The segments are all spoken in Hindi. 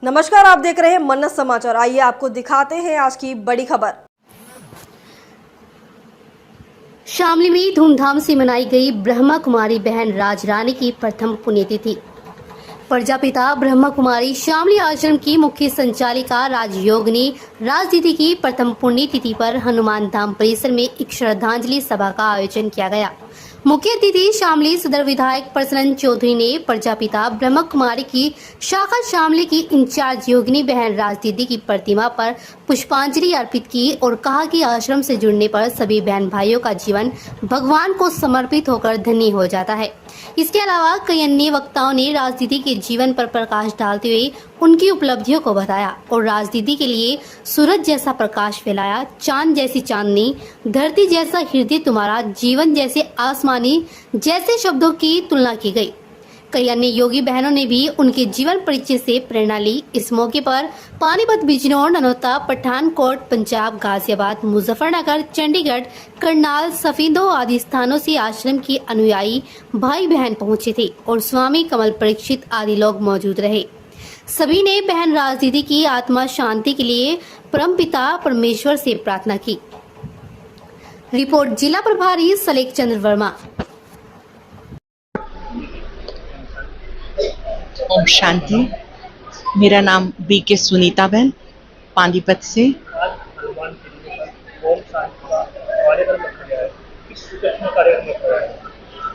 नमस्कार, आप देख रहे हैं मन्नत समाचार। आइए आपको दिखाते हैं आज की बड़ी खबर। शामली में धूमधाम से मनाई गई ब्रह्मा कुमारी बहन राज रानी की प्रथम पुण्यतिथि। प्रजापिता ब्रह्मा कुमारी शामली आश्रम की मुख्य संचालिका राजयोगिनी राज दीदी की प्रथम पुण्यतिथि पर हनुमान धाम परिसर में एक श्रद्धांजलि सभा का आयोजन किया गया। मुख्य अतिथि शामली सदर विधायक प्रसन्न चौधरी ने प्रजापिता ब्रह्मा कुमारी की शाखा शामली की इंचार्ज योगिनी बहन राज दीदी की प्रतिमा पर पुष्पांजलि अर्पित की और कहा कि आश्रम से जुड़ने पर सभी बहन भाइयों का जीवन भगवान को समर्पित होकर धन्य हो जाता है। इसके अलावा कई अन्य वक्ताओं ने राज दीदी के जीवन पर प्रकाश डालते हुए उनकी उपलब्धियों को बताया और राज दीदी के लिए सूरज जैसा प्रकाश फैलाया, चांद जैसी चांदनी, धरती जैसा हृदय तुम्हारा, जीवन जैसे आसमानी जैसे शब्दों की तुलना की गई। कई अन्य योगी बहनों ने भी उनके जीवन परिचय से प्रेरणा ली। इस मौके पर पानीपत, बिजनौर, ननौता, पठानकोट, पंजाब, गाजियाबाद, मुजफ्फरनगर, चंडीगढ़, करनाल, सफीदों आदि स्थानों से आश्रम की अनुयायी भाई बहन पहुंचे थे और स्वामी कमल परीक्षित आदि लोग मौजूद रहे। सभी ने बहन राज दीदी की आत्मा शांति के लिए परमपिता परमेश्वर से प्रार्थना की। रिपोर्ट जिला प्रभारी सलेख चंद्र वर्मा। ओम शांति। मेरा नाम बीके सुनीता बहन, पानीपत से।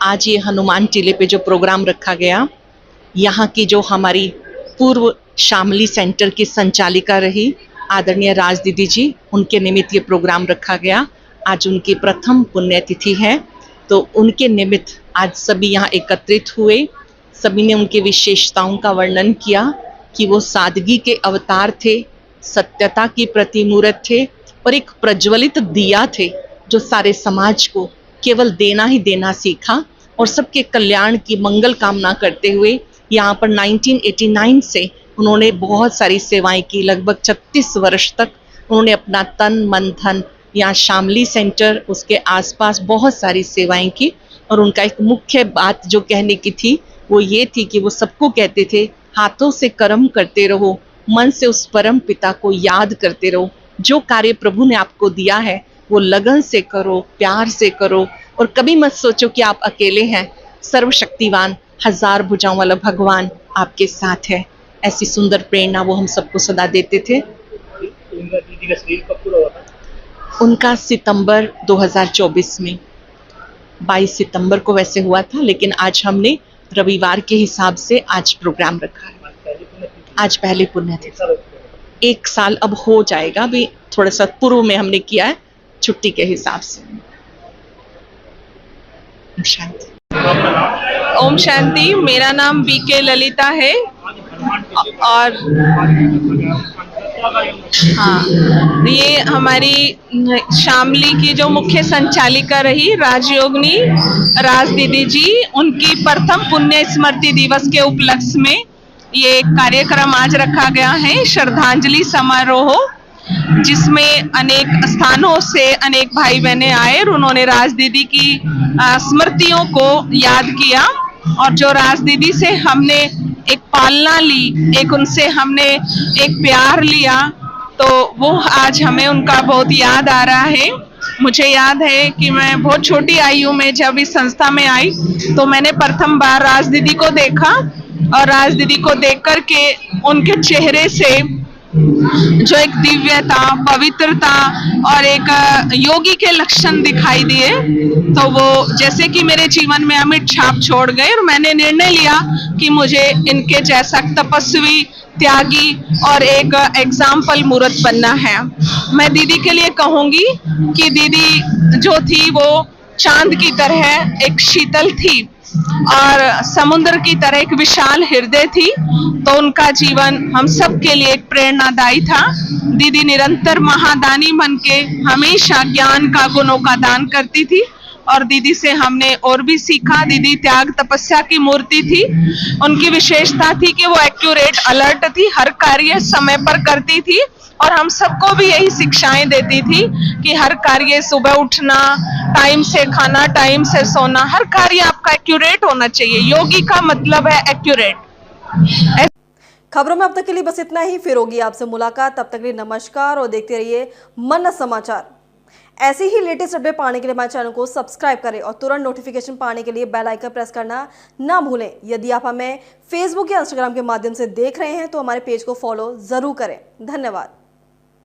आज ये हनुमान टीले पे जो प्रोग्राम रखा गया, यहाँ की जो हमारी पूर्व शामली सेंटर की संचालिका रही आदरणीय राज दीदी जी, उनके निमित्त ये प्रोग्राम रखा गया। आज उनकी प्रथम पुण्यतिथि है, तो उनके निमित्त आज सभी यहाँ एकत्रित हुए। सभी ने उनकी विशेषताओं का वर्णन किया कि वो सादगी के अवतार थे, सत्यता की प्रतिमूर्त थे और एक प्रज्वलित दिया थे जो सारे समाज को केवल देना ही देना सीखा और सबके कल्याण की मंगल कामना करते हुए यहाँ पर 1989 से उन्होंने बहुत सारी सेवाएं की। लगभग 36 वर्ष तक उन्होंने अपना तन मन धन यहाँ शामली सेंटर, उसके आसपास बहुत सारी सेवाएं की। और उनका एक मुख्य बात जो कहने की थी वो ये थी कि वो सबको कहते थे, हाथों से कर्म करते रहो, मन से उस परम पिता को याद करते रहो। जो कार्य प्रभु ने आपको दिया है वो लगन से करो, प्यार से करो और कभी मत सोचो कि आप अकेले हैं। सर्वशक्तिवान, हजार भुजाओं वाला भगवान आपके साथ है। ऐसी सुंदर प्रेरणा वो हम सबको सदा देते थे। उनका सितंबर 2024 में 22 सितंबर को वैसे हुआ था, लेकिन आज हमने रविवार के हिसाब से आज प्रोग्राम रखा है। आज पहले पुण्यतिथि, 1 साल अब हो जाएगा, अभी थोड़ा सा पूर्व में हमने किया है छुट्टी के हिसाब से। शांति। ओम शांति। मेरा नाम बीके ललिता है और हाँ, ये हमारी शामली की जो मुख्य संचालिका रही राजयोगिनी राज दीदी जी, उनकी प्रथम पुण्य स्मृति दिवस के उपलक्ष्य में ये कार्यक्रम आज रखा गया है, श्रद्धांजलि समारोह, जिसमें अनेक स्थानों से अनेक भाई बहनें आए और उन्होंने राज दीदी की स्मृतियों को याद किया। और जो राज दीदी से हमने एक पालना ली, एक उनसे हमने एक प्यार लिया, तो वो आज हमें उनका बहुत याद आ रहा है। मुझे याद है कि मैं बहुत छोटी आयु में जब इस संस्था में आई तो मैंने प्रथम बार राज दीदी को देखा और राज दीदी को देख कर के उनके चेहरे से जो एक दिव्यता, पवित्रता और एक योगी के लक्षण दिखाई दिए, तो वो जैसे कि मेरे जीवन में अमिट छाप छोड़ गए और मैंने निर्णय लिया कि मुझे इनके जैसा तपस्वी, त्यागी और एक एग्जाम्पल मूर्त बनना है। मैं दीदी के लिए कहूंगी कि दीदी जो थी वो चांद की तरह एक शीतल थी और समुद्र की तरह एक विशाल हृदय थी, तो उनका जीवन हम सब के लिए एक प्रेरणादायी था। दीदी निरंतर महादानी बन के हमेशा ज्ञान का, गुणों का दान करती थी और दीदी से हमने और भी सीखा। दीदी त्याग तपस्या की मूर्ति थी। उनकी विशेषता थी कि वो एक्यूरेट, अलर्ट थी, हर कार्य समय पर करती थी और हम सबको भी यही शिक्षाएं देती थी कि हर कार्य, सुबह उठना, टाइम से खाना, टाइम से सोना, हर कार्य आपका एक्यूरेट होना चाहिए। योगी का मतलब है एक्यूरेट। खबरों में अब तक के लिए बस इतना ही। फिर होगी आपसे मुलाकात, तब तक के लिए नमस्कार और देखते रहिए मन समाचार। ऐसे ही लेटेस्ट अपडेट पाने के लिए हमारे चैनल को सब्सक्राइब करें और तुरंत नोटिफिकेशन पाने के लिए बेल आइकन प्रेस करना ना भूलें। यदि आप हमें फेसबुक या इंस्टाग्राम के माध्यम से देख रहे हैं तो हमारे पेज को फॉलो जरूर करें। धन्यवाद।